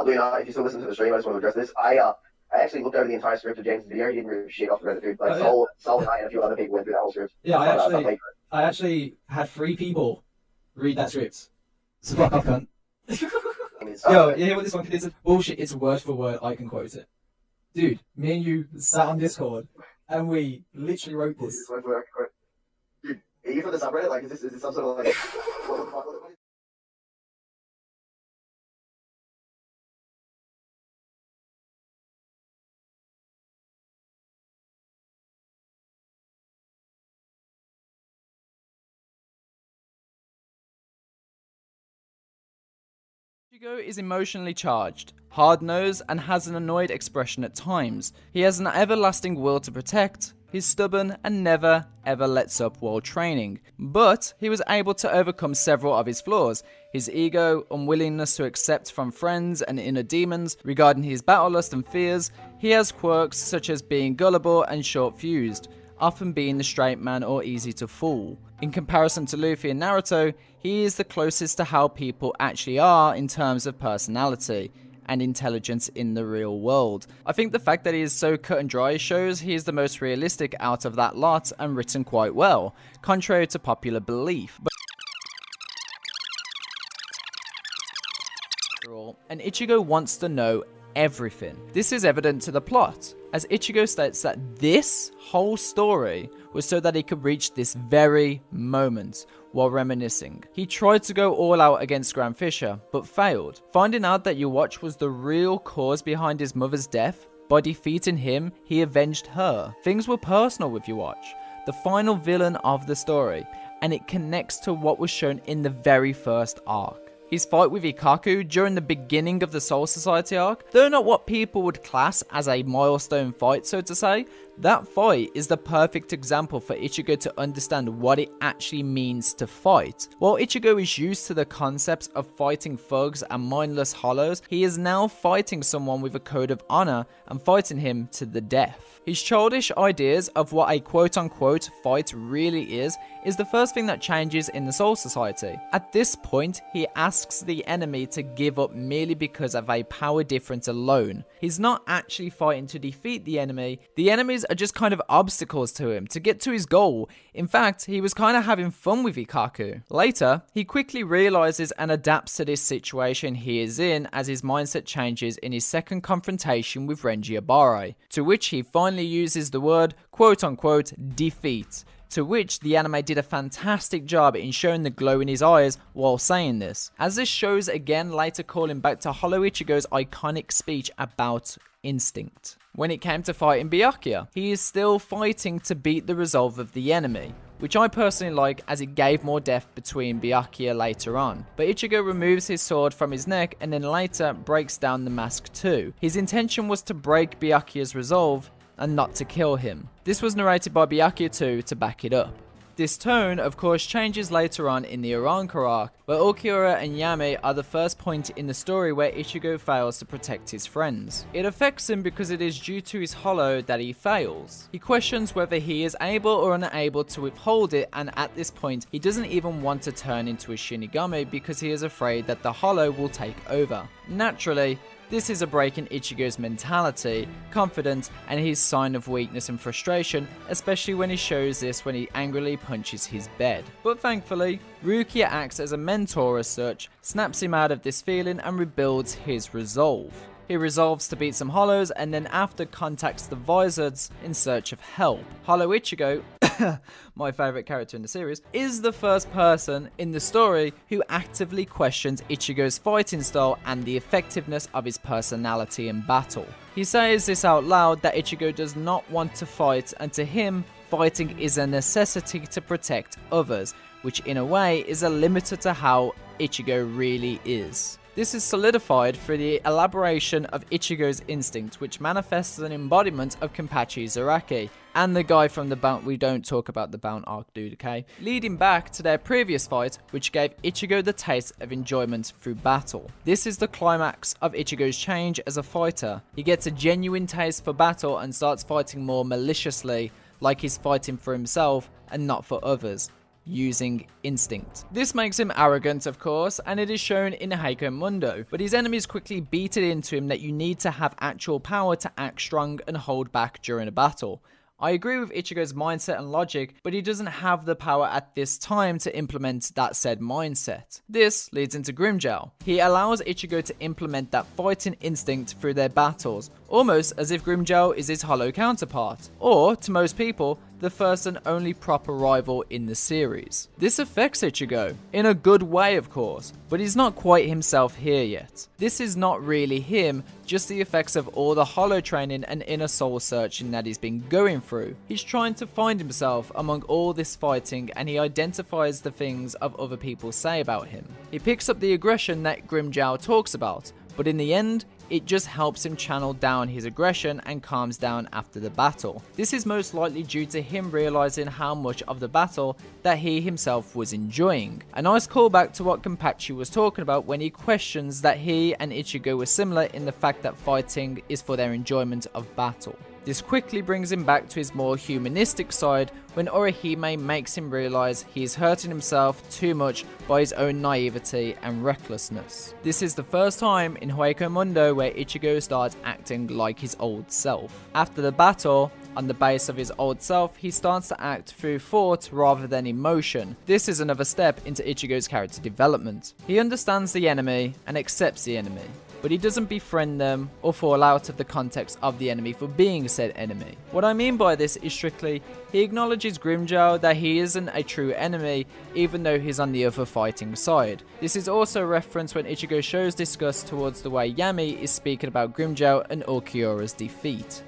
Luna, if you still listen to the stream, I just want to address this. I actually looked over the entire script of James' video. He didn't rip shit off the Reddit, dude. Like, Oh, yeah. Sol and I and a few other people went through that whole script. Yeah, I Like, actually had 3 people read that script. So fuck off, cunt. it's, Yo, you hear what this one is? Bullshit, it's word for word, I can quote it. Dude, me and you sat on Discord, and we literally wrote this. Dude, are you from the subreddit? Like, is this some sort of, like, what the fuck? Ichigo is emotionally charged, hard-nosed, and has an annoyed expression at times. He has an everlasting will to protect, he's stubborn, and never ever lets up while training. But he was able to overcome several of his flaws. His ego, unwillingness to accept from friends, and inner demons regarding his battle lust and fears. He has quirks such as being gullible and short-fused, often being the straight man or easy to fool. In comparison to Luffy and Naruto, he is the closest to how people actually are in terms of personality and intelligence in the real world. I think the fact that he is so cut and dry shows he is the most realistic out of that lot and written quite well, contrary to popular belief. And Ichigo wants to know everything. This is evident to the plot, as Ichigo states that this whole story was so that he could reach this very moment while reminiscing. He tried to go all out against Grand Fisher, but failed. Finding out that Yhwach was the real cause behind his mother's death, by defeating him, he avenged her. Things were personal with Yhwach, the final villain of the story, and it connects to what was shown in the very first arc. His fight with Ikkaku during the beginning of the Soul Society arc, though not what people would class as a milestone fight, so to say, that fight is the perfect example for Ichigo to understand what it actually means to fight. While Ichigo is used to the concepts of fighting thugs and mindless hollows, he is now fighting someone with a code of honor and fighting him to the death. His childish ideas of what a quote-unquote fight really is the first thing that changes in the Soul Society. At this point, he asks the enemy to give up merely because of a power difference alone. He's not actually fighting to defeat the enemy. The enemies are just kind of obstacles to him to get to his goal. In fact, he was kind of having fun with Ikkaku. Later, he quickly realizes and adapts to this situation he is in as his mindset changes in his second confrontation with Renji Abare, to which he finally uses the word quote-unquote defeat, to which the anime did a fantastic job in showing the glow in his eyes while saying this, as this shows again later calling back to Hollow Ichigo's iconic speech about instinct. When it came to fighting Byakuya, he is still fighting to beat the resolve of the enemy, which I personally like as it gave more depth between Byakuya later on. But Ichigo removes his sword from his neck and then later breaks down the mask too. His intention was to break Byakuya's resolve and not to kill him. This was narrated by Byakuya 2 to back it up. This tone, of course, changes later on in the Arrancar arc, where Ulquiorra and Yami are the first point in the story where Ichigo fails to protect his friends. It affects him because it is due to his hollow that he fails. He questions whether he is able or unable to withhold it, and at this point, he doesn't even want to turn into a Shinigami because he is afraid that the hollow will take over. Naturally, this is a break in Ichigo's mentality, confidence, and his sign of weakness and frustration, especially when he shows this when he angrily punches his bed. But thankfully, Rukia acts as a mentor as such, snaps him out of this feeling and rebuilds his resolve. He resolves to beat some hollows and then after contacts the Vizards in search of help. Hollow Ichigo, my favourite character in the series, is the first person in the story who actively questions Ichigo's fighting style and the effectiveness of his personality in battle. He says this out loud that Ichigo does not want to fight, and to him, fighting is a necessity to protect others, which in a way is a limiter to how Ichigo really is. This is solidified through the elaboration of Ichigo's instinct, which manifests as an embodiment of Kenpachi Zaraki, and the guy from the Bount, we don't talk about the Bount arc, dude, okay? Leading back to their previous fight, which gave Ichigo the taste of enjoyment through battle. This is the climax of Ichigo's change as a fighter. He gets a genuine taste for battle and starts fighting more maliciously, like he's fighting for himself and not for others. using instinct. This makes him arrogant, of course, and it is shown in Heiko Mundo, but his enemies quickly beat it into him that you need to have actual power to act strong and hold back during a battle. I agree with Ichigo's mindset and logic, but he doesn't have the power at this time to implement that said mindset. This leads into Grimmjow. He allows Ichigo to implement that fighting instinct through their battles, almost as if Grimmjow is his hollow counterpart, or, to most people, the first and only proper rival in the series. This affects Ichigo, in a good way of course, but he's not quite himself here yet. This is not really him, just the effects of all the hollow training and inner soul searching that he's been going through. He's trying to find himself among all this fighting, and he identifies the things of other people say about him. He picks up the aggression that Grimmjow talks about, but in the end, it just helps him channel down his aggression and calms down after the battle. This is most likely due to him realizing how much of the battle that he himself was enjoying. A nice callback to what Kenpachi was talking about when he questions that he and Ichigo were similar in the fact that fighting is for their enjoyment of battle. This quickly brings him back to his more humanistic side when Orihime makes him realize he is hurting himself too much by his own naivety and recklessness. This is the first time in Heiko Mundo where Ichigo starts acting like his old self. After the battle, on the base of his old self, he starts to act through thought rather than emotion. This is another step into Ichigo's character development. He understands the enemy and accepts the enemy, but he doesn't befriend them or fall out of the context of the enemy for being said enemy. What I mean by this is strictly, he acknowledges Grimmjow that he isn't a true enemy even though he's on the other fighting side. This is also referenced when Ichigo shows disgust towards the way Yami is speaking about Grimmjow and Ulquiorra's defeat.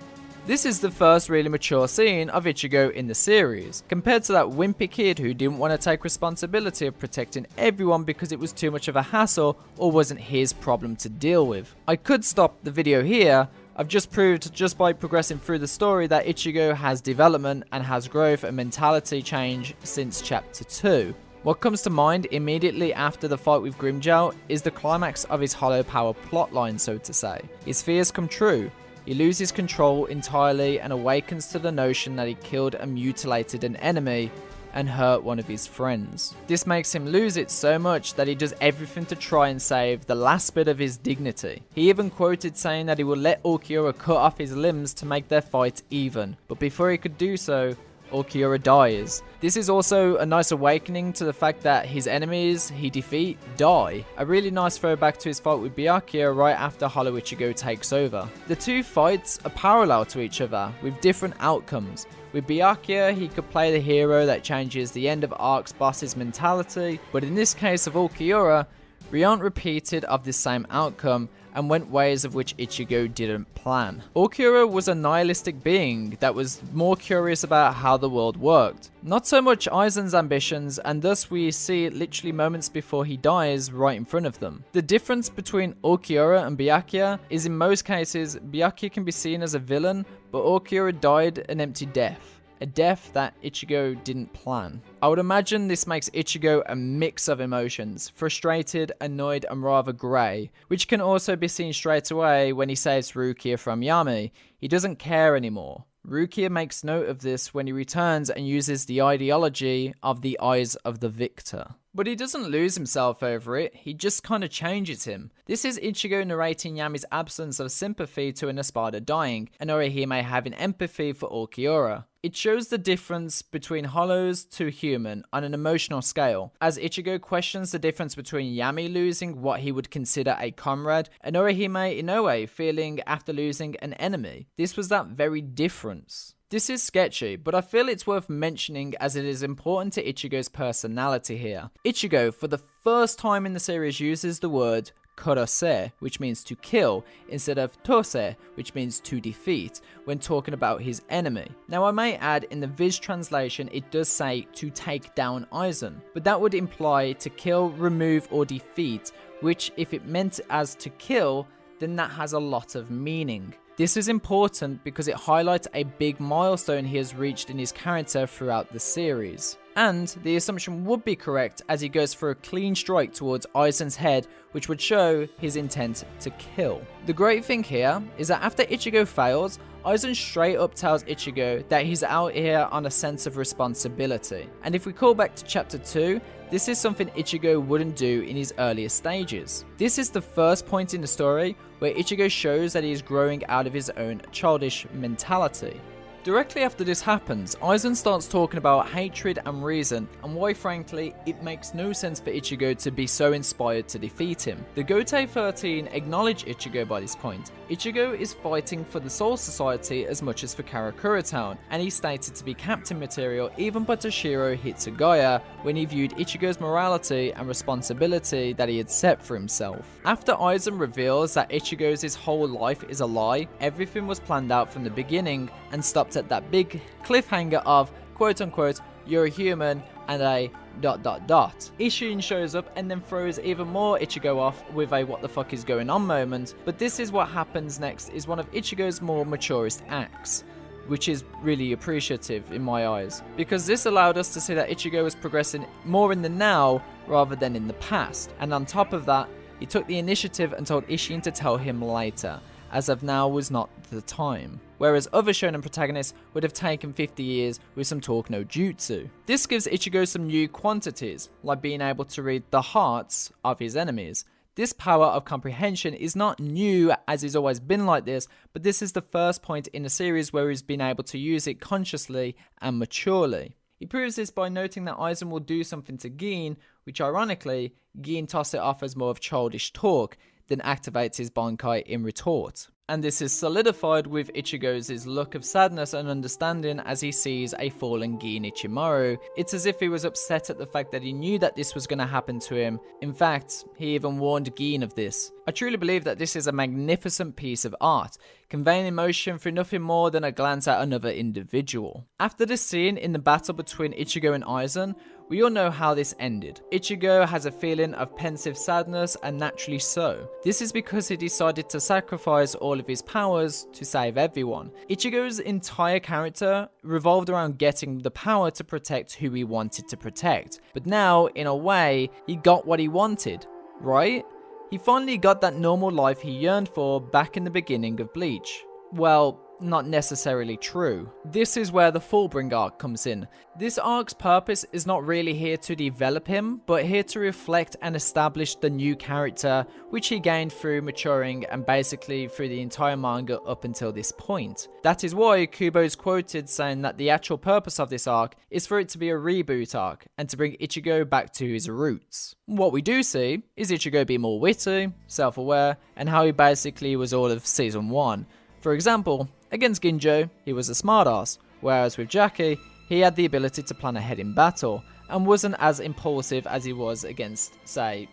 This is the first really mature scene of Ichigo in the series, compared to that wimpy kid who didn't want to take responsibility of protecting everyone because it was too much of a hassle or wasn't his problem to deal with. I could stop the video here. I've just proved just by progressing through the story that Ichigo has development and has growth and mentality change since chapter 2. What comes to mind immediately after the fight with Grimmjow is the climax of his hollow power plotline, so to say. His fears come true. He loses control entirely and awakens to the notion that he killed and mutilated an enemy and hurt one of his friends. This makes him lose it so much that he does everything to try and save the last bit of his dignity. He even quoted saying that he will let Ulquiorra cut off his limbs to make their fight even, but before he could do so, Ulquiorra dies. This is also a nice awakening to the fact that his enemies he defeat die. A really nice throwback to his fight with Byakuya right after Hollow Ichigo takes over. The two fights are parallel to each other with different outcomes. With Byakuya, he could play the hero that changes the end of arc's boss's mentality, but in this case of Ulquiorra, we aren't repeated of this same outcome and went ways of which Ichigo didn't plan. Ulquiorra was a nihilistic being that was more curious about how the world worked. Not so much Aizen's ambitions, and thus we see it literally moments before he dies right in front of them. The difference between Ulquiorra and Byakuya is in most cases, Byakuya can be seen as a villain, but Ulquiorra died an empty death. A death that Ichigo didn't plan. I would imagine this makes Ichigo a mix of emotions, frustrated, annoyed, and rather grey, which can also be seen straight away when he saves Rukia from Yami. He doesn't care anymore. Rukia makes note of this when he returns and uses the ideology of the eyes of the victor. But he doesn't lose himself over it, he just kinda changes him. This is Ichigo narrating Yami's absence of sympathy to an Espada dying, and Orihime having empathy for Ulquiorra. It shows the difference between hollows to human on an emotional scale, as Ichigo questions the difference between Yami losing what he would consider a comrade, and Orihime Inoue feeling after losing an enemy. This was that very difference. This is sketchy, but I feel it's worth mentioning as it is important to Ichigo's personality here. Ichigo, for the first time in the series, uses the word korose, which means to kill, instead of tose, which means to defeat, when talking about his enemy. Now I may add, in the Viz translation it does say to take down Aizen, but that would imply to kill, remove, or defeat, which if it meant as to kill, then that has a lot of meaning. This is important because it highlights a big milestone he has reached in his character throughout the series. And the assumption would be correct as he goes for a clean strike towards Aizen's head, which would show his intent to kill. The great thing here is that after Ichigo fails, Aizen straight up tells Ichigo that he's out here on a sense of responsibility. And if we call back to chapter 2, this is something Ichigo wouldn't do in his earlier stages. This is the first point in the story where Ichigo shows that he is growing out of his own childish mentality. Directly after this happens, Aizen starts talking about hatred and reason, and why frankly, it makes no sense for Ichigo to be so inspired to defeat him. The Gotei 13 acknowledge Ichigo by this point. Ichigo is fighting for the Soul Society as much as for Karakura Town, and he's stated to be captain material even by Toshiro Hitsugaya when he viewed Ichigo's morality and responsibility that he had set for himself. After Aizen reveals that Ichigo's whole life is a lie, everything was planned out from the beginning and stopped at that big cliffhanger of quote unquote you're a human and a ... Ishin shows up and then throws even more Ichigo off with a what the fuck is going on moment, but this is what happens next is one of Ichigo's more maturest acts, which is really appreciative in my eyes, because this allowed us to see that Ichigo was progressing more in the now rather than in the past, and on top of that, he took the initiative and told Ishin to tell him later, as of now was not the time. Whereas other shonen protagonists would have taken 50 years with some talk no jutsu. This gives Ichigo some new quantities, like being able to read the hearts of his enemies. This power of comprehension is not new as he's always been like this, but this is the first point in the series where he's been able to use it consciously and maturely. He proves this by noting that Aizen will do something to Gin, which ironically, Gin tosses it off as more of childish talk, then activates his Bankai in retort. And this is solidified with Ichigo's look of sadness and understanding as he sees a fallen Gin Ichimaru. It's as if he was upset at the fact that he knew that this was going to happen to him. In fact, he even warned Gin of this. I truly believe that this is a magnificent piece of art, conveying emotion through nothing more than a glance at another individual. After this scene in the battle between Ichigo and Aizen, we all know how this ended. Ichigo has a feeling of pensive sadness, and naturally so. This is because he decided to sacrifice all of his powers to save everyone. Ichigo's entire character revolved around getting the power to protect who he wanted to protect. But now, in a way, he got what he wanted, right? He finally got that normal life he yearned for back in the beginning of Bleach. Well, not necessarily true. This is where the Fullbring arc comes in. This arc's purpose is not really here to develop him, but here to reflect and establish the new character, which he gained through maturing and basically through the entire manga up until this point. That is why Kubo is quoted saying that the actual purpose of this arc is for it to be a reboot arc, and to bring Ichigo back to his roots. What we do see is Ichigo be more witty, self-aware, and how he basically was all of Season 1. For example, against Ginjo, he was a smartass, whereas with Jackie, he had the ability to plan ahead in battle, and wasn't as impulsive as he was against, say,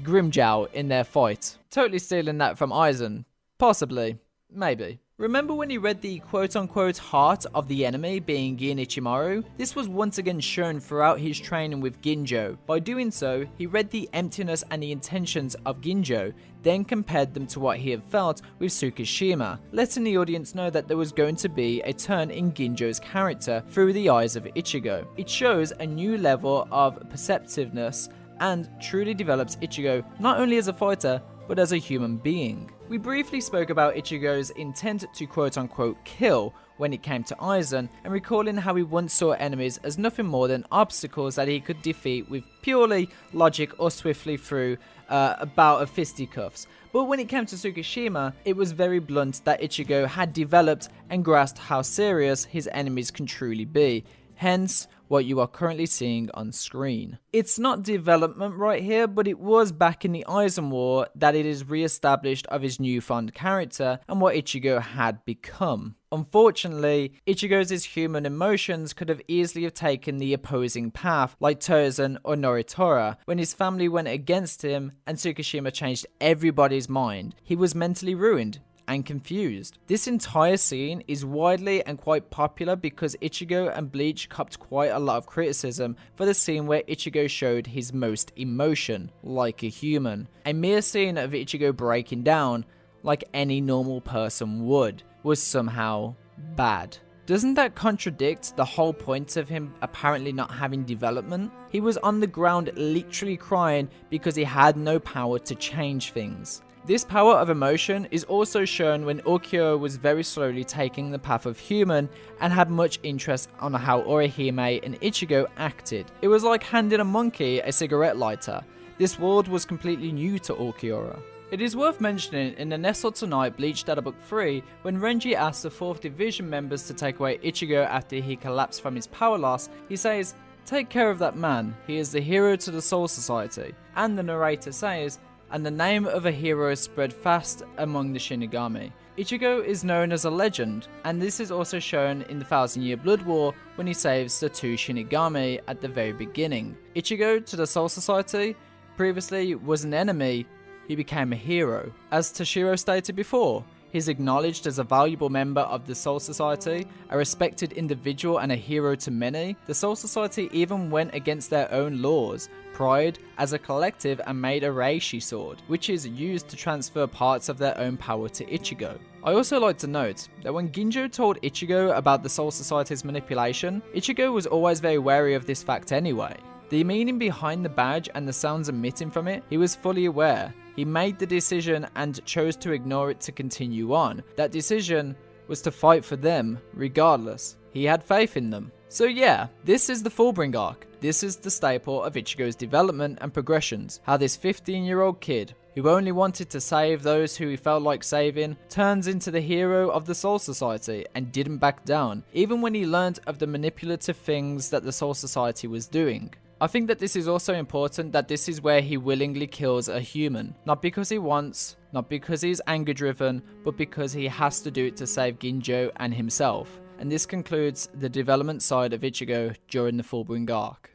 Grimjow in their fight. Totally stealing that from Aizen. Possibly. Maybe. Remember when he read the quote-unquote heart of the enemy being Gin Ichimaru? This was once again shown throughout his training with Ginjo. By doing so, he read the emptiness and the intentions of Ginjo, then compared them to what he had felt with Tsukishima, letting the audience know that there was going to be a turn in Ginjo's character through the eyes of Ichigo. It shows a new level of perceptiveness and truly develops Ichigo not only as a fighter, but as a human being. We briefly spoke about Ichigo's intent to quote-unquote kill when it came to Aizen, and recalling how he once saw enemies as nothing more than obstacles that he could defeat with purely logic or swiftly through a bout of fisticuffs. But when it came to Tsukishima, it was very blunt that Ichigo had developed and grasped how serious his enemies can truly be. Hence, what you are currently seeing on screen. It's not development right here, but it was back in the Aizen War that it is re-established of his newfound character and what Ichigo had become. Unfortunately, Ichigo's human emotions could have easily have taken the opposing path, like Tozen or Noritora, when his family went against him and Tsukishima changed everybody's mind. He was mentally ruined and confused. This entire scene is widely and quite popular because Ichigo and Bleach copped quite a lot of criticism for the scene where Ichigo showed his most emotion, like a human. A mere scene of Ichigo breaking down, like any normal person would, was somehow bad. Doesn't that contradict the whole point of him apparently not having development? He was on the ground literally crying because he had no power to change things. This power of emotion is also shown when Ukiyo was very slowly taking the path of human and had much interest on how Orihime and Ichigo acted. It was like handing a monkey a cigarette lighter. This world was completely new to Ukiyo. It is worth mentioning in the Nestle Tonight Bleach Data Book 3, when Renji asks the 4th Division members to take away Ichigo after he collapsed from his power loss, he says, "Take care of that man, he is the hero to the Soul Society." And the narrator says, "And the name of a hero spread fast among the Shinigami." Ichigo is known as a legend, and this is also shown in the Thousand Year Blood War when he saves the 2 Shinigami at the very beginning. Ichigo to the Soul Society previously was an enemy. He became a hero. As Toshiro stated before, he's acknowledged as a valuable member of the Soul Society, a respected individual and a hero to many. The Soul Society even went against their own laws, pride, as a collective, and made a Reishi sword, which is used to transfer parts of their own power to Ichigo. I also like to note that when Ginjo told Ichigo about the Soul Society's manipulation, Ichigo was always very wary of this fact anyway. The meaning behind the badge and the sounds emitting from it, he was fully aware. He made the decision and chose to ignore it to continue on. That decision was to fight for them, regardless. He had faith in them. So yeah, this is the Fullbring arc. This is the staple of Ichigo's development and progressions. How this 15-year-old kid, who only wanted to save those who he felt like saving, turns into the hero of the Soul Society and didn't back down, even when he learned of the manipulative things that the Soul Society was doing. I think that this is also important, that this is where he willingly kills a human. Not because he wants, not because he's anger driven, but because he has to do it to save Ginjo and himself. And this concludes the development side of Ichigo during the Fullbring arc.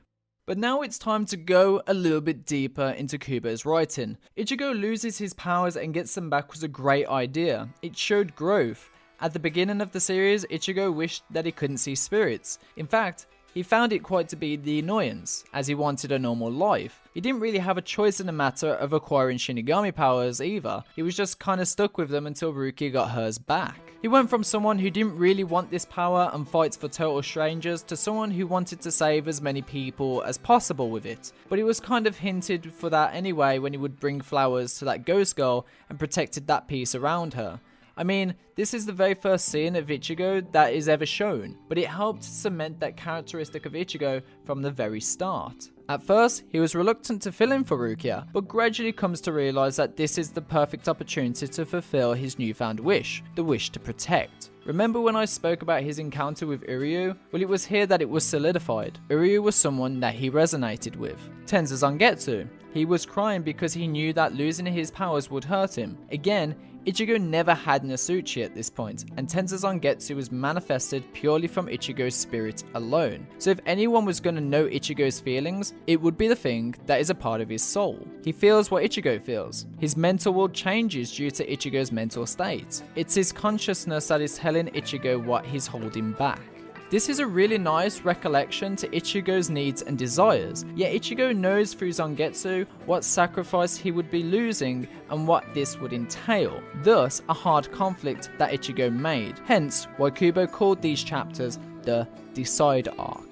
But now it's time to go a little bit deeper into Kubo's writing. Ichigo loses his powers and gets them back was a great idea. It showed growth. At the beginning of the series, Ichigo wished that he couldn't see spirits. In fact, he found it quite to be the annoyance, as he wanted a normal life. He didn't really have a choice in the matter of acquiring Shinigami powers either. He was just kinda stuck with them until Rukia got hers back. He went from someone who didn't really want this power and fights for total strangers to someone who wanted to save as many people as possible with it. But he was kind of hinted for that anyway when he would bring flowers to that ghost girl and protected that piece around her. I mean, this is the very first scene of Ichigo that is ever shown, but it helped cement that characteristic of Ichigo from the very start. At first, he was reluctant to fill in for Rukia, but gradually comes to realize that this is the perfect opportunity to fulfill his newfound wish, the wish to protect. Remember when I spoke about his encounter with Uryu? Well, it was here that it was solidified. Uryu was someone that he resonated with. Tenza Zangetsu. He was crying because he knew that losing his powers would hurt him. Again, Ichigo never had Nasuchi at this point, and Tenza Zangetsu was manifested purely from Ichigo's spirit alone. So if anyone was going to know Ichigo's feelings, it would be the thing that is a part of his soul. He feels what Ichigo feels. His mental world changes due to Ichigo's mental state. It's his consciousness that is telling Ichigo what he's holding back. This is a really nice recollection to Ichigo's needs and desires, yet Ichigo knows through Zangetsu what sacrifice he would be losing and what this would entail, thus a hard conflict that Ichigo made, hence why Kubo called these chapters the Decide arc.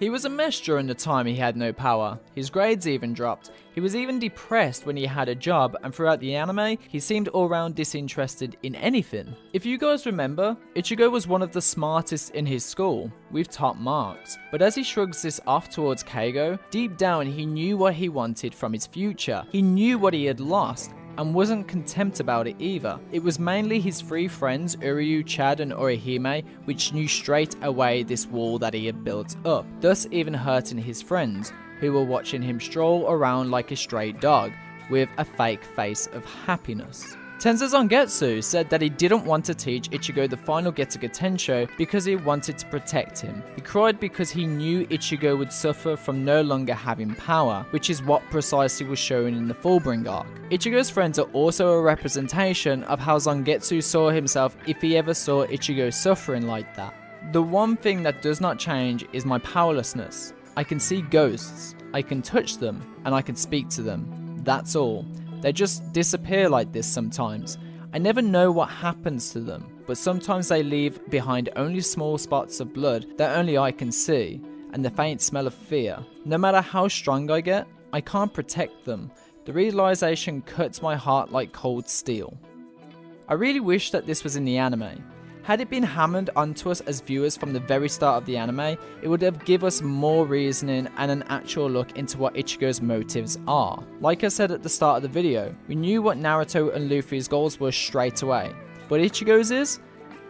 He was a mess during the time he had no power, his grades even dropped, he was even depressed when he had a job, and throughout the anime, he seemed all round disinterested in anything. If you guys remember, Ichigo was one of the smartest in his school, with top marks, but as he shrugs this off towards Keigo, deep down he knew what he wanted from his future, he knew what he had lost, and wasn't content about it either. It was mainly his 3 friends, Uryu, Chad and Orihime, which knew straight away this wall that he had built up, thus even hurting his friends, who were watching him stroll around like a stray dog, with a fake face of happiness. Tenza Zangetsu said that he didn't want to teach Ichigo the final Getsuga Tensho because he wanted to protect him. He cried because he knew Ichigo would suffer from no longer having power, which is what precisely was shown in the Fullbring arc. Ichigo's friends are also a representation of how Zangetsu saw himself if he ever saw Ichigo suffering like that. The one thing that does not change is my powerlessness. I can see ghosts, I can touch them, and I can speak to them. That's all. They just disappear like this sometimes. I never know what happens to them, but sometimes they leave behind only small spots of blood that only I can see, and the faint smell of fear. No matter how strong I get, I can't protect them. The realization cuts my heart like cold steel. I really wish that this was in the anime. Had it been hammered onto us as viewers from the very start of the anime, it would have given us more reasoning and an actual look into what Ichigo's motives are. Like I said at the start of the video, we knew what Naruto and Luffy's goals were straight away. But Ichigo's is?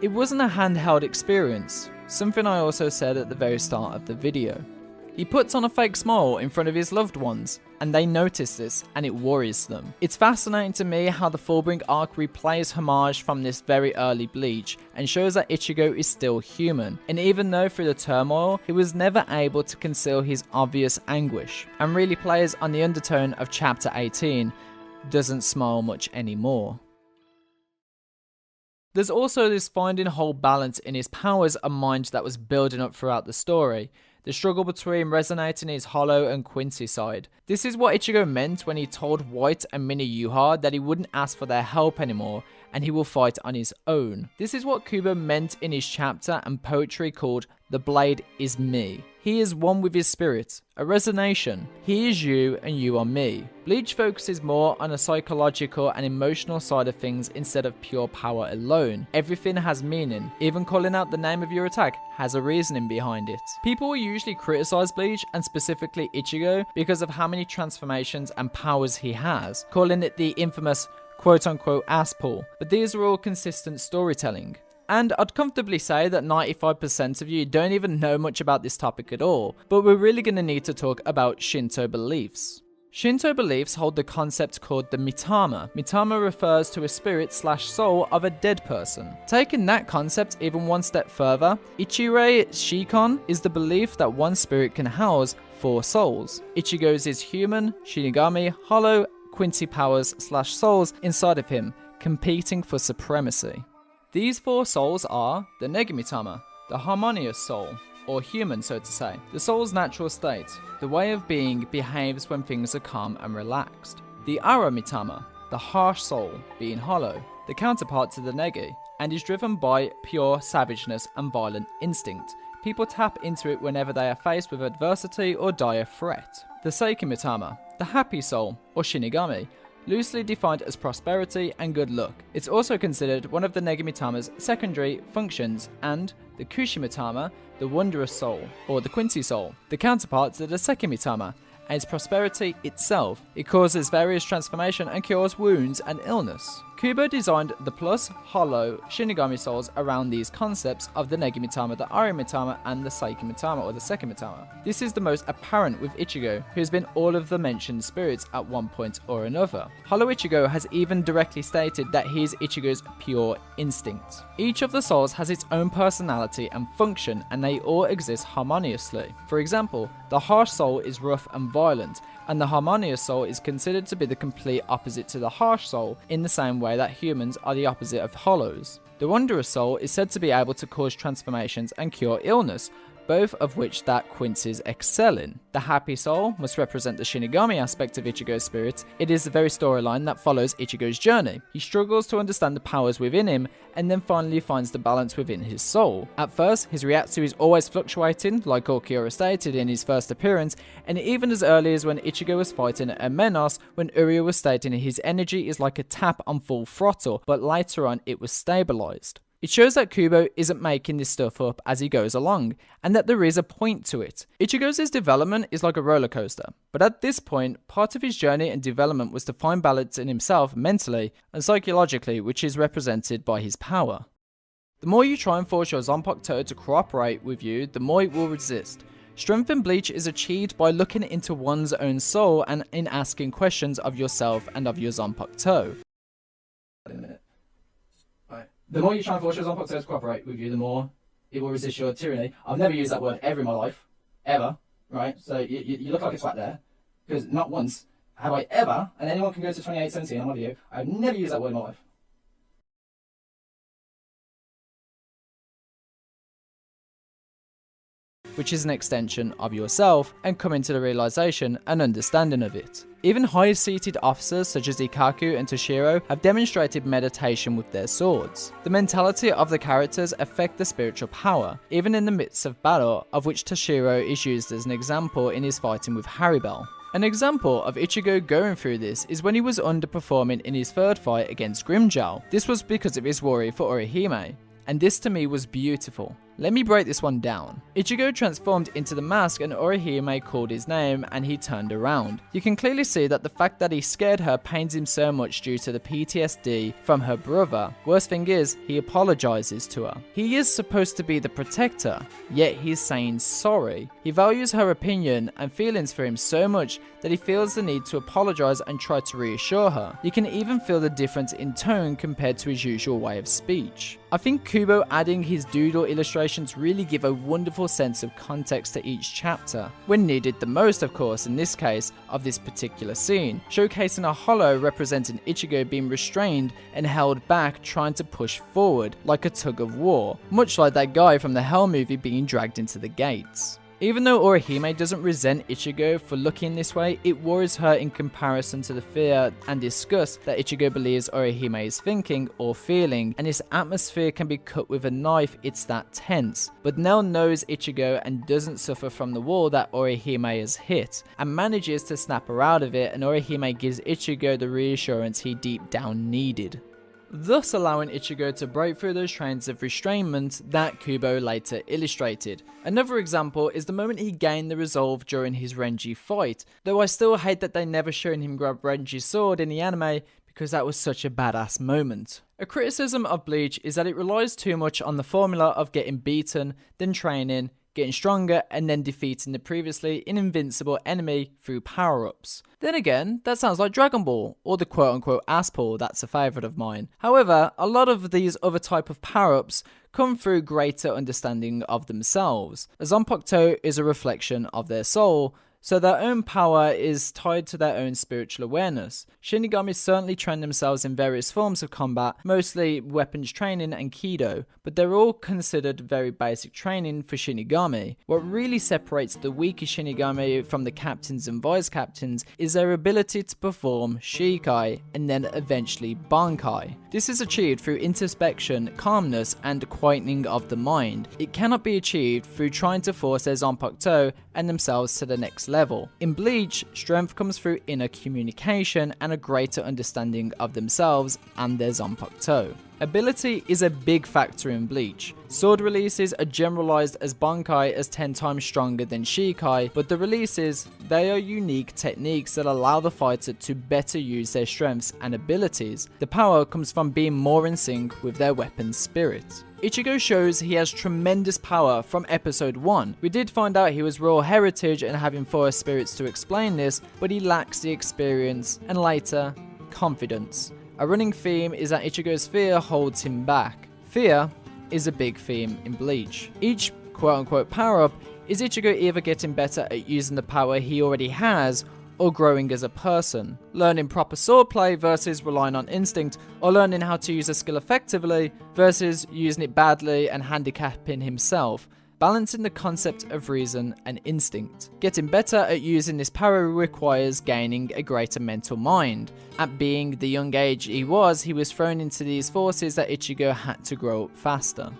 It wasn't a handheld experience, something I also said at the very start of the video. He puts on a fake smile in front of his loved ones, and they notice this, and it worries them. It's fascinating to me how the Fullbring arc replays homage from this very early Bleach, and shows that Ichigo is still human, and even though through the turmoil, he was never able to conceal his obvious anguish, and really plays on the undertone of chapter 18, doesn't smile much anymore. There's also this finding whole balance in his powers and mind that was building up throughout the story. The struggle between resonating his Hollow and Quincy side. This is what Ichigo meant when he told White and Mini Yuha that he wouldn't ask for their help anymore and he will fight on his own. This is what Kubo meant in his chapter and poetry called The Blade is Me. He is one with his spirit, a resonation. He is you and you are me. Bleach focuses more on a psychological and emotional side of things instead of pure power alone. Everything has meaning. Even calling out the name of your attack has a reasoning behind it. People will usually criticize Bleach and specifically Ichigo because of how many transformations and powers he has, calling it the infamous quote-unquote ass pull, but these are all consistent storytelling. And I'd comfortably say that 95% of you don't even know much about this topic at all, but we're really going to need to talk about Shinto beliefs. Shinto beliefs hold the concept called the mitama. Mitama refers to a spirit/soul of a dead person. Taking that concept even one step further, Ichirei Shikon is the belief that one spirit can house 4 souls. Ichigo's is human, Shinigami, Hollow, Quincy powers/souls inside of him, competing for supremacy. These 4 souls are the Negimitama, the harmonious soul, or human so to say, the soul's natural state, the way of being behaves when things are calm and relaxed. The Aramitama, the harsh soul, being hollow, the counterpart to the Negi, and is driven by pure savageness and violent instinct. People tap into it whenever they are faced with adversity or dire threat. The Seikimitama, the happy soul, or Shinigami, loosely defined as prosperity and good luck. It's also considered one of the Negimitama's secondary functions, and the Kushimitama, the wondrous soul, or the Quincy soul, the counterpart to the Sekimitama, and its prosperity itself. It causes various transformation and cures wounds and illness. Kubo designed the plus, hollow, Shinigami souls around these concepts of the Negimitama, the Arimitama, and the Seikimitama or the Sekimitama. This is the most apparent with Ichigo, who has been all of the mentioned spirits at one point or another. Hollow Ichigo has even directly stated that he is Ichigo's pure instinct. Each of the souls has its own personality and function, and they all exist harmoniously. For example, the harsh soul is rough and violent, and the harmonious soul is considered to be the complete opposite to the harsh soul, in the same way that humans are the opposite of hollows. The wondrous soul is said to be able to cause transformations and cure illness, both of which that Quincy's excel in. The happy soul must represent the Shinigami aspect of Ichigo's spirit. It is the very storyline that follows Ichigo's journey. He struggles to understand the powers within him, and then finally finds the balance within his soul. At first, his reactor is always fluctuating, like Ulquiorra stated in his first appearance, and even as early as when Ichigo was fighting at Menos, when Uryu was stating his energy is like a tap on full throttle, but later on it was stabilized. It shows that Kubo isn't making this stuff up as he goes along, and that there is a point to it. Ichigo's development is like a roller coaster, but at this point, part of his journey and development was to find balance in himself mentally and psychologically, which is represented by his power. The more you try and force your Zanpakuto to cooperate with you, the more it will resist. Strength in Bleach is achieved by looking into one's own soul and in asking questions of yourself and of your Zanpakuto. The more you try and force your Zanpakuto to cooperate with you, the more it will resist your tyranny. I've never used that word ever in my life. Ever. Right? So you look like a twat there. Because not once have I ever, and anyone can go to 2817 on my video, I've never used that word in my life. Which is an extension of yourself, and coming to the realization and understanding of it. Even higher seated officers such as Ikaku and Toshiro have demonstrated meditation with their swords. The mentality of the characters affect the spiritual power, even in the midst of battle, of which Toshiro is used as an example in his fighting with Haribel. An example of Ichigo going through this is when he was underperforming in his third fight against Grimmjow. This was because of his worry for Orihime, and this to me was beautiful. Let me break this one down. Ichigo transformed into the mask and Orihime called his name and he turned around. You can clearly see that the fact that he scared her pains him so much due to the PTSD from her brother. Worst thing is, he apologizes to her. He is supposed to be the protector, yet he's saying sorry. He values her opinion and feelings for him so much that he feels the need to apologize and try to reassure her. You can even feel the difference in tone compared to his usual way of speech. I think Kubo adding his doodle illustrations really give a wonderful sense of context to each chapter, when needed the most of course in this case of this particular scene, showcasing a hollow representing Ichigo being restrained and held back trying to push forward like a tug of war, much like that guy from the Hell movie being dragged into the gates. Even though Orihime doesn't resent Ichigo for looking this way, it worries her in comparison to the fear and disgust that Ichigo believes Orihime is thinking or feeling, and this atmosphere can be cut with a knife, it's that tense. But Nell knows Ichigo and doesn't suffer from the wall that Orihime has hit, and manages to snap her out of it, and Orihime gives Ichigo the reassurance he deep down needed, thus allowing Ichigo to break through those chains of restrainment that Kubo later illustrated. Another example is the moment he gained the resolve during his Renji fight, though I still hate that they never shown him grab Renji's sword in the anime because that was such a badass moment. A criticism of Bleach is that it relies too much on the formula of getting beaten, then training, getting stronger, and then defeating the previously invincible enemy through power-ups. Then again, that sounds like Dragon Ball, or the quote-unquote ass pull that's a favourite of mine. However, a lot of these other type of power-ups come through greater understanding of themselves. A Zanpakuto is a reflection of their soul, so their own power is tied to their own spiritual awareness. Shinigami certainly train themselves in various forms of combat, mostly weapons training and Kido, but they're all considered very basic training for Shinigami. What really separates the weaker Shinigami from the captains and vice captains is their ability to perform Shikai and then eventually Bankai. This is achieved through introspection, calmness, and quietening of the mind. It cannot be achieved through trying to force their Zanpakuto and themselves to the next level. In Bleach, strength comes through inner communication and a greater understanding of themselves and their Zanpakuto. Ability is a big factor in Bleach. Sword releases are generalized as Bankai as 10 times stronger than Shikai, but the releases, they are unique techniques that allow the fighter to better use their strengths and abilities. The power comes from being more in sync with their weapon's spirit. Ichigo shows he has tremendous power from episode 1. We did find out he was royal heritage and having forest spirits to explain this, but he lacks the experience and later, confidence. A running theme is that Ichigo's fear holds him back. Fear is a big theme in Bleach. Each quote-unquote power-up is Ichigo either getting better at using the power he already has or growing as a person, learning proper swordplay versus relying on instinct, or learning how to use a skill effectively versus using it badly and handicapping himself, balancing the concept of reason and instinct. Getting better at using this power requires gaining a greater mental mind. At being the young age he was thrown into these forces that Ichigo had to grow up faster.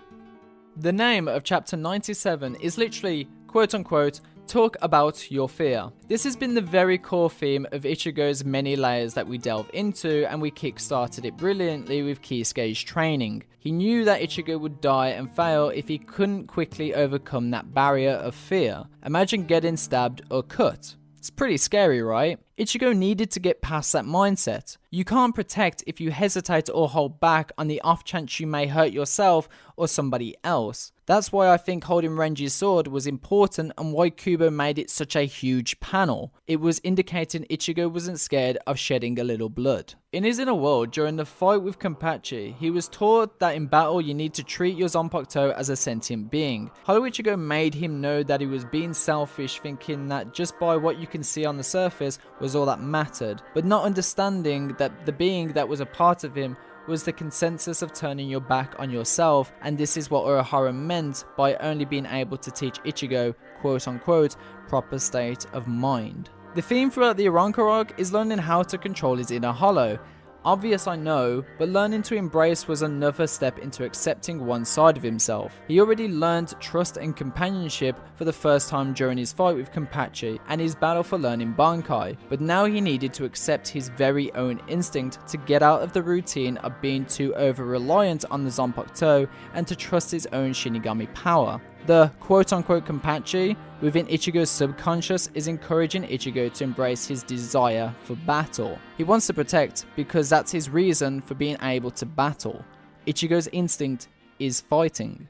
The name of chapter 97 is literally, quote unquote, talk about your fear. This has been the very core theme of Ichigo's many layers that we delve into, and we kick-started it brilliantly with Kisuke's training. He knew that Ichigo would die and fail if he couldn't quickly overcome that barrier of fear. Imagine getting stabbed or cut. It's pretty scary, right? Ichigo needed to get past that mindset. You can't protect if you hesitate or hold back on the off chance you may hurt yourself or somebody else. That's why I think holding Renji's sword was important and why Kubo made it such a huge panel. It was indicating Ichigo wasn't scared of shedding a little blood. In his inner world, during the fight with Kenpachi, he was taught that in battle you need to treat your Zanpakuto as a sentient being. Hollow Ichigo made him know that he was being selfish, thinking that just by what you can see on the surface was all that mattered, but not understanding that the being that was a part of him was the consensus of turning your back on yourself, and this is what Urahara meant by only being able to teach Ichigo, quote unquote, proper state of mind. The theme throughout the Iranka arc is learning how to control his inner hollow. Obvious, I know, but learning to embrace was another step into accepting one side of himself. He already learned trust and companionship for the first time during his fight with Kenpachi and his battle for learning Bankai, but now he needed to accept his very own instinct to get out of the routine of being too over-reliant on the Zanpakuto and to trust his own Shinigami power. The quote-unquote Kenpachi within Ichigo's subconscious is encouraging Ichigo to embrace his desire for battle. He wants to protect because that's his reason for being able to battle. Ichigo's instinct is fighting.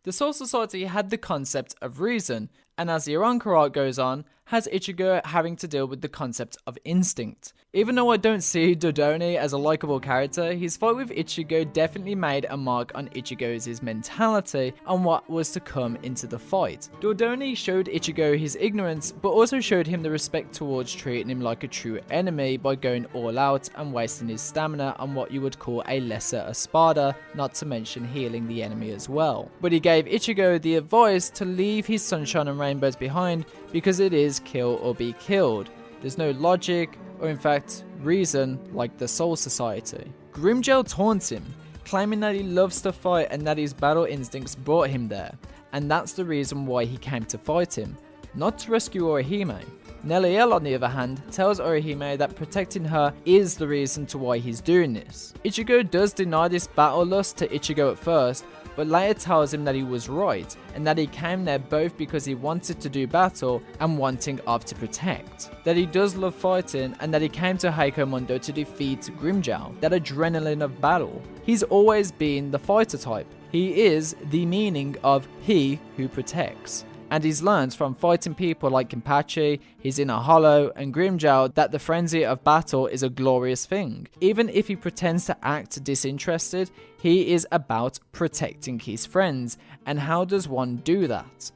The Soul Society had the concept of reason, and as the Aranka arc goes on, has Ichigo having to deal with the concept of instinct. Even though I don't see Dodoni as a likable character, his fight with Ichigo definitely made a mark on Ichigo's mentality and what was to come into the fight. Dodoni showed Ichigo his ignorance, but also showed him the respect towards treating him like a true enemy by going all out and wasting his stamina on what you would call a lesser espada, not to mention healing the enemy as well. But he gave Ichigo the advice to leave his sunshine and rainbows behind because it is kill or be killed. There's no logic or in fact reason like the Soul Society. Grimmjow taunts him, claiming that he loves to fight and that his battle instincts brought him there, and that's the reason why he came to fight him, not to rescue Orihime. Neliel, on the other hand, tells Orihime that protecting her is the reason to why he's doing this. Ichigo does deny this battle lust to Ichigo at first, but later tells him that he was right, and that he came there both because he wanted to do battle and wanting of to protect. That he does love fighting, and that he came to Heiko Mundo to defeat Grimmjow, that adrenaline of battle. He's always been the fighter type. He is the meaning of he who protects. And he's learned from fighting people like Kenpachi, his inner hollow, and Grimmjow that the frenzy of battle is a glorious thing. Even if he pretends to act disinterested, he is about protecting his friends. And how does one do that?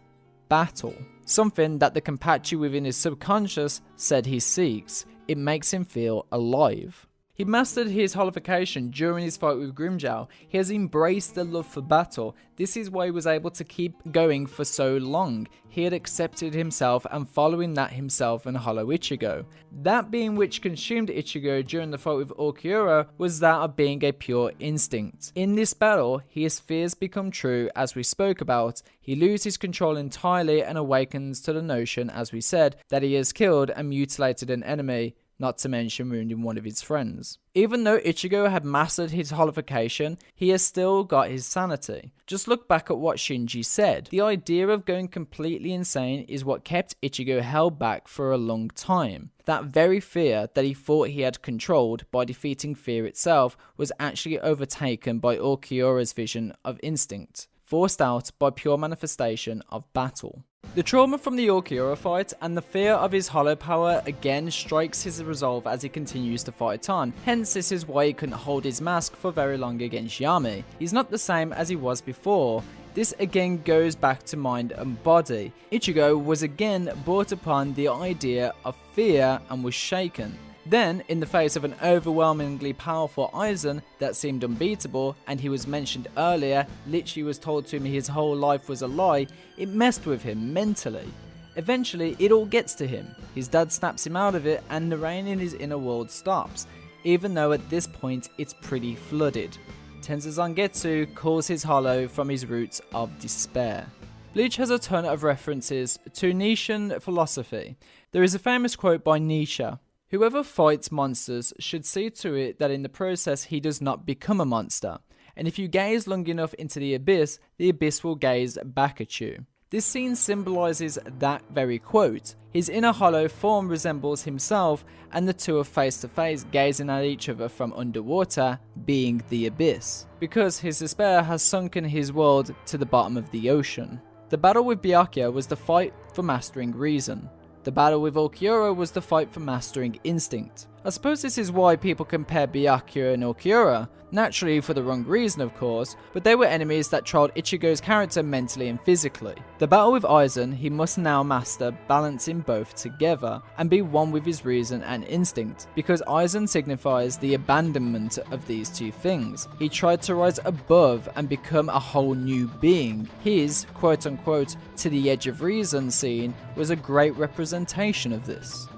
Battle. Something that the Kenpachi within his subconscious said he seeks. It makes him feel alive. He mastered his holification during his fight with Grimmjow. He has embraced the love for battle. This is why he was able to keep going for so long. He had accepted himself and following that himself and Hollow Ichigo. That being which consumed Ichigo during the fight with Ulquiorra was that of being a pure instinct. In this battle, his fears become true as we spoke about. He loses control entirely and awakens to the notion, as we said, that he has killed and mutilated an enemy, not to mention wounding one of his friends. Even though Ichigo had mastered his holification, he has still got his sanity. Just look back at what Shinji said. The idea of going completely insane is what kept Ichigo held back for a long time. That very fear that he thought he had controlled by defeating fear itself was actually overtaken by Ulquiorra's vision of instinct, forced out by pure manifestation of battle. The trauma from the Ulquiorra fight and the fear of his hollow power again strikes his resolve as he continues to fight on. Hence, this is why he couldn't hold his mask for very long against Yami. He's not the same as he was before. This again goes back to mind and body. Ichigo was again brought upon the idea of fear and was shaken. Then, in the face of an overwhelmingly powerful Aizen that seemed unbeatable, and he was mentioned earlier, literally was told to him his whole life was a lie, it messed with him mentally. Eventually, it all gets to him. His dad snaps him out of it, and the rain in his inner world stops, even though at this point it's pretty flooded. Tensei Zangetsu calls his hollow from his roots of despair. Bleach has a ton of references to Nietzschean philosophy. There is a famous quote by Nietzsche: "Whoever fights monsters should see to it that in the process he does not become a monster. And if you gaze long enough into the abyss will gaze back at you." This scene symbolizes that very quote. His inner hollow form resembles himself, and the two are face to face gazing at each other from underwater, being the abyss, because his despair has sunken his world to the bottom of the ocean. The battle with Byakuya was the fight for mastering reason. The battle with Ulquiorra was the fight for mastering instinct. I suppose this is why people compare Byakuya and Ulquiorra, naturally for the wrong reason of course, but they were enemies that trialed Ichigo's character mentally and physically. The battle with Aizen, he must now master balancing both together and be one with his reason and instinct, because Aizen signifies the abandonment of these two things. He tried to rise above and become a whole new being. His quote unquote to the edge of reason scene was a great representation of this.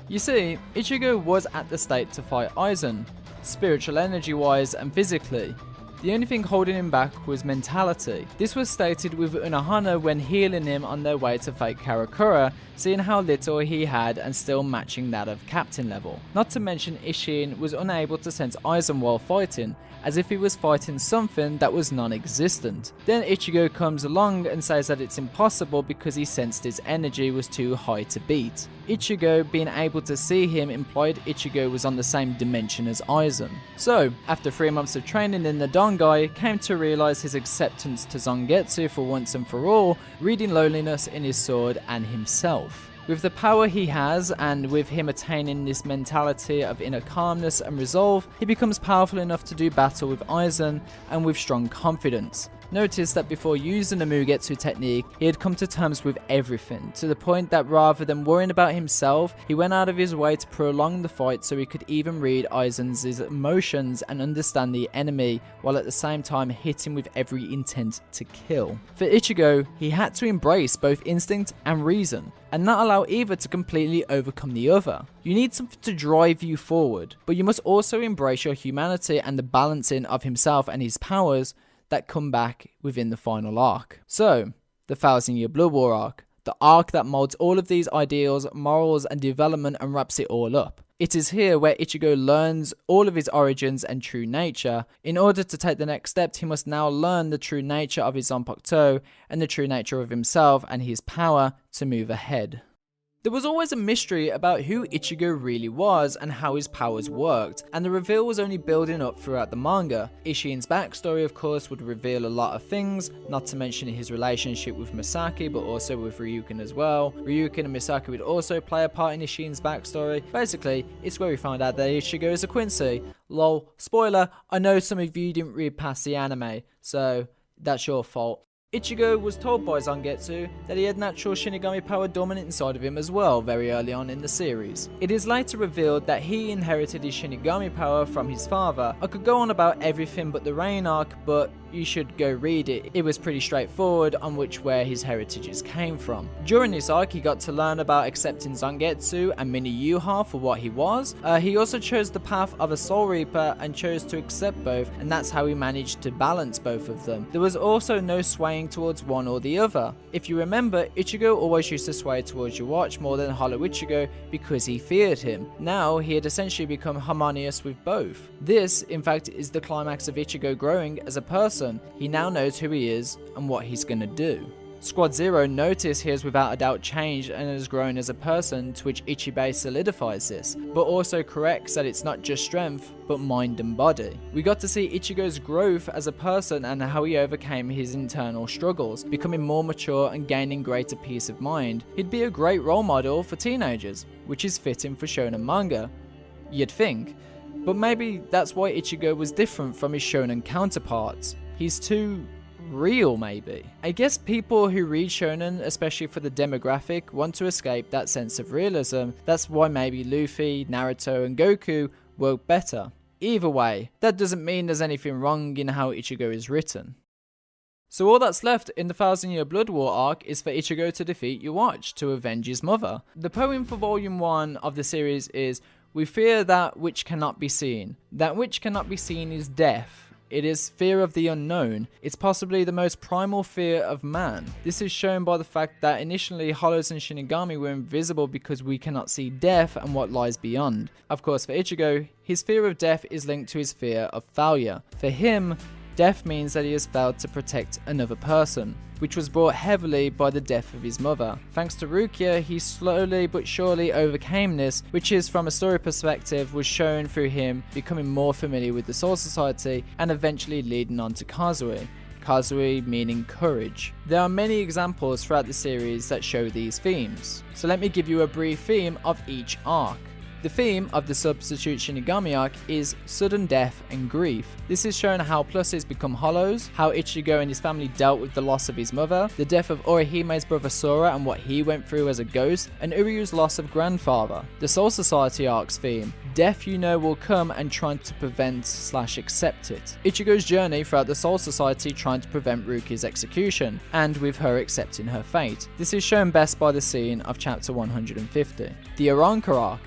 You see, Ichigo was at the state to fight Aizen, spiritual energy wise and physically. The only thing holding him back was mentality. This was stated with Unohana when healing him on their way to fight Karakura, seeing how little he had and still matching that of captain level. Not to mention Ishin was unable to sense Aizen while fighting, as if he was fighting something that was non-existent. Then Ichigo comes along and says that it's impossible because he sensed his energy was too high to beat. Ichigo being able to see him implied Ichigo was on the same dimension as Aizen. So, after 3 months of training in the Dangai, came to realize his acceptance to Zangetsu for once and for all, reading loneliness in his sword and himself. With the power he has, and with him attaining this mentality of inner calmness and resolve, he becomes powerful enough to do battle with Aizen and with strong confidence. Notice that before using the Mugetsu technique, he had come to terms with everything, to the point that rather than worrying about himself, he went out of his way to prolong the fight so he could even read Aizen's emotions and understand the enemy, while at the same time hitting with every intent to kill. For Ichigo, he had to embrace both instinct and reason, and not allow either to completely overcome the other. You need something to drive you forward, but you must also embrace your humanity and the balancing of himself and his powers that come back within the final arc. So, the 1,000-Year Blood War arc, the arc that molds all of these ideals, morals and development and wraps it all up. It is here where Ichigo learns all of his origins and true nature. In order to take the next step, he must now learn the true nature of his Zanpakuto and the true nature of himself and his power to move ahead. There was always a mystery about who Ichigo really was and how his powers worked, and the reveal was only building up throughout the manga. Ishin's backstory of course would reveal a lot of things, not to mention his relationship with Misaki but also with Ryukin as well. Ryukin and Misaki would also play a part in Ishin's backstory. Basically, it's where we find out that Ichigo is a Quincy. Lol, spoiler, I know some of you didn't read past the anime, so that's your fault. Ichigo was told by Zangetsu that he had natural Shinigami power dominant inside of him as well very early on in the series. It is later revealed that he inherited his Shinigami power from his father. I could go on about everything but the Rain arc, but you should go read it. It was pretty straightforward on where his heritages came from. During this arc, he got to learn about accepting Zangetsu and Mini Yuha for what he was. He also chose the path of a Soul Reaper and chose to accept both, and that's how he managed to balance both of them. There was also no swaying towards one or the other. If you remember, Ichigo always used to sway towards Yhwach more than Hollow Ichigo because he feared him. Now he had essentially become harmonious with both. This, in fact, is the climax of Ichigo growing as a person. He now knows who he is and what he's gonna do. Squad Zero notice he has without a doubt changed and has grown as a person, to which Ichibei solidifies this, but also corrects that it's not just strength, but mind and body. We got to see Ichigo's growth as a person and how he overcame his internal struggles, becoming more mature and gaining greater peace of mind. He'd be a great role model for teenagers, which is fitting for shonen manga, you'd think. But maybe that's why Ichigo was different from his shonen counterparts. He's too real, maybe. I guess people who read shonen, especially for the demographic, want to escape that sense of realism. That's why maybe Luffy, Naruto and Goku work better. Either way, that doesn't mean there's anything wrong in how Ichigo is written. So all that's left in the 1,000-Year Blood War arc is for Ichigo to defeat Yhwach to avenge his mother. The poem for volume 1 of the series is, "We fear that which cannot be seen. That which cannot be seen is death. It is fear of the unknown. It's possibly the most primal fear of man. This is shown by the fact that initially Hollows and Shinigami were invisible because we cannot see death and what lies beyond. Of course, for Ichigo, his fear of death is linked to his fear of failure. For him, death means that he has failed to protect another person, which was brought heavily by the death of his mother. Thanks to Rukia, he slowly but surely overcame this, which is, from a story perspective, was shown through him becoming more familiar with the Soul Society and eventually leading on to Kazui. Kazui meaning courage. There are many examples throughout the series that show these themes, so let me give you a brief theme of each arc. The theme of the Substitute Shinigami arc is sudden death and grief. This is shown how pluses become hollows, how Ichigo and his family dealt with the loss of his mother, the death of Orihime's brother Sora and what he went through as a ghost, and Uryu's loss of grandfather. The Soul Society arc's theme, death you know will come and trying to prevent/accept it. Ichigo's journey throughout the Soul Society trying to prevent Rukia's execution, and with her accepting her fate. This is shown best by the scene of chapter 150. The Aranka arc,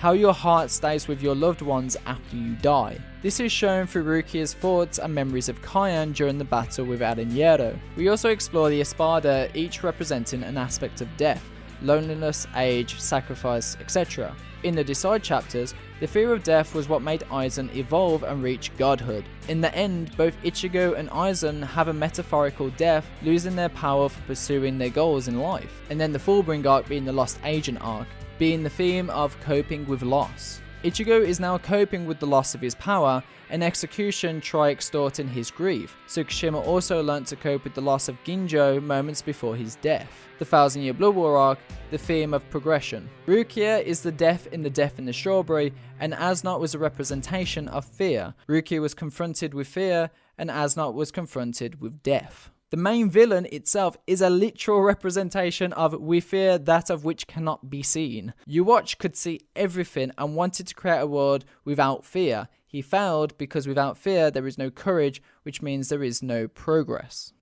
how your heart stays with your loved ones after you die. This is shown through Rukia's thoughts and memories of Kyan during the battle with Aranjero. We also explore the Espada, each representing an aspect of death, loneliness, age, sacrifice, etc. In the Decide chapters, the fear of death was what made Aizen evolve and reach godhood. In the end, both Ichigo and Aizen have a metaphorical death, losing their power for pursuing their goals in life. And then the Fullbring arc being the Lost Agent arc, being the theme of coping with loss. Ichigo is now coping with the loss of his power, and Execution try extorting his grief. Tsukishima also learnt to cope with the loss of Ginjo moments before his death. The 1000-Year Blood War arc, the theme of progression. Rukia is the death in the strawberry, and Asnot was a representation of fear. Rukia was confronted with fear, and Asnot was confronted with death. The main villain itself is a literal representation of "we fear that of which cannot be seen." Uwatch could see everything and wanted to create a world without fear. He failed because without fear there is no courage, which means there is no progress.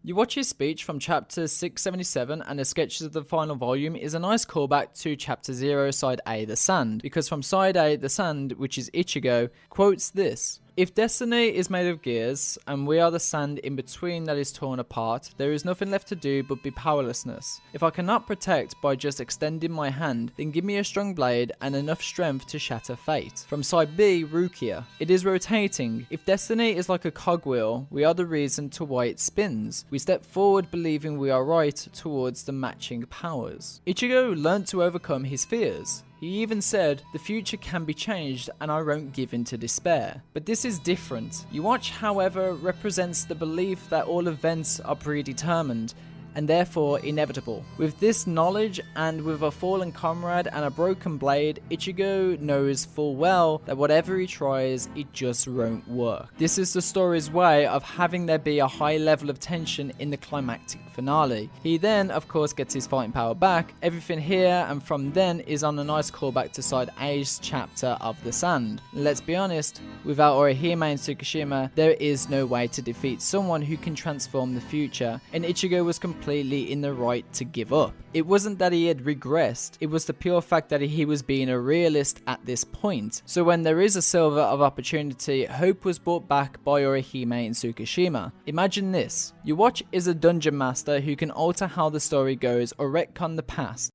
Uwatch's speech from chapter 677 and the sketches of the final volume is a nice callback to chapter 0 side A, the sand, because from side A, the sand, which is Ichigo, quotes this: "If destiny is made of gears, and we are the sand in between that is torn apart, there is nothing left to do but be powerlessness. If I cannot protect by just extending my hand, then give me a strong blade and enough strength to shatter fate." From side B, Rukia: "It is rotating. If destiny is like a cogwheel, we are the reason to why it spins. We step forward believing we are right towards the matching powers." Ichigo learned to overcome his fears. He even said, "The future can be changed and I won't give in to despair." But this is different. Uwatch, however, represents the belief that all events are predetermined and therefore inevitable. With this knowledge and with a fallen comrade and a broken blade, Ichigo knows full well that whatever he tries, it just won't work. This is the story's way of having there be a high level of tension in the climactic finale. He then, of course, gets his fighting power back. Everything here and from then is on a nice callback to side A's chapter of the sand. Let's be honest, without Orihime and Tsukishima, there is no way to defeat someone who can transform the future, and Ichigo was completely in the right to give up. It wasn't that he had regressed, it was the pure fact that he was being a realist at this point. So when there is a silver of opportunity, hope was brought back by Orihime and Tsukishima. Imagine this: Uwatch is a dungeon master who can alter how the story goes or retcon the past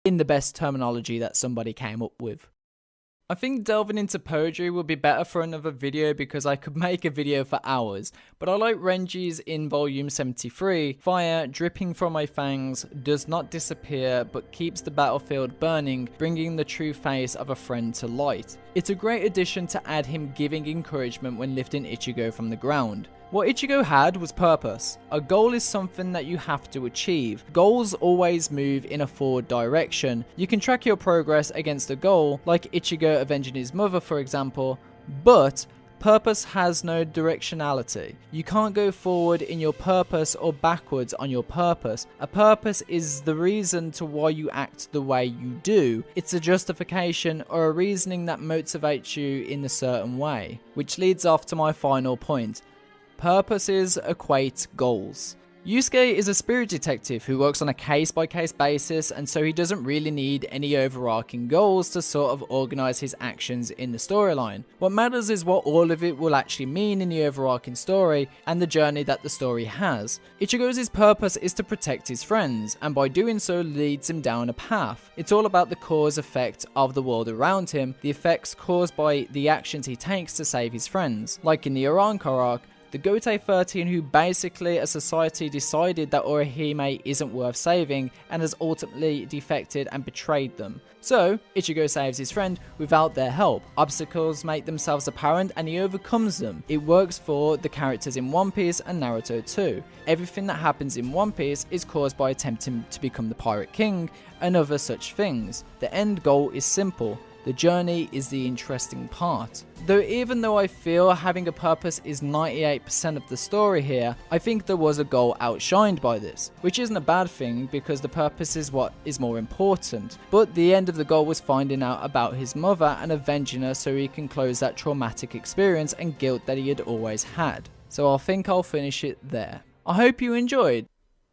in the best terminology that somebody came up with. I think delving into poetry would be better for another video because I could make a video for hours, but I like Renji's in volume 73, "Fire dripping from my fangs does not disappear but keeps the battlefield burning, bringing the true face of a friend to light." It's a great addition to add him giving encouragement when lifting Ichigo from the ground. What Ichigo had was purpose. A goal is something that you have to achieve. Goals always move in a forward direction. You can track your progress against a goal, like Ichigo avenging his mother for example, but purpose has no directionality. You can't go forward in your purpose or backwards on your purpose. A purpose is the reason to why you act the way you do. It's a justification or a reasoning that motivates you in a certain way. Which leads off to my final point. Purposes equate goals. Yusuke is a spirit detective who works on a case-by-case basis, and so he doesn't really need any overarching goals to sort of organise his actions in the storyline. What matters is what all of it will actually mean in the overarching story and the journey that the story has. Ichigo's purpose is to protect his friends, and by doing so leads him down a path. It's all about the cause-effect of the world around him, the effects caused by the actions he takes to save his friends. Like in the Arankar arc, the Gote 13 who basically a society decided that Orihime isn't worth saving and has ultimately defected and betrayed them. So, Ichigo saves his friend without their help. Obstacles make themselves apparent and he overcomes them. It works for the characters in One Piece and Naruto too. Everything that happens in One Piece is caused by attempting to become the Pirate King and other such things. The end goal is simple. The journey is the interesting part. Though even though I feel having a purpose is 98% of the story here, I think there was a goal outshined by this, which isn't a bad thing because the purpose is what is more important. But the end of the goal was finding out about his mother and avenging her so he can close that traumatic experience and guilt that he had always had. So I think I'll finish it there. I hope you enjoyed.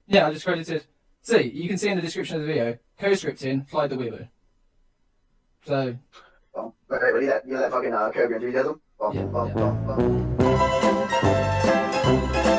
Yeah, I just credited. See, you can see in the description of the video, co-scripting Fly the Weeaboo. So. Oh, okay, ready? That fucking Curb Your Enthusiasm. Yeah.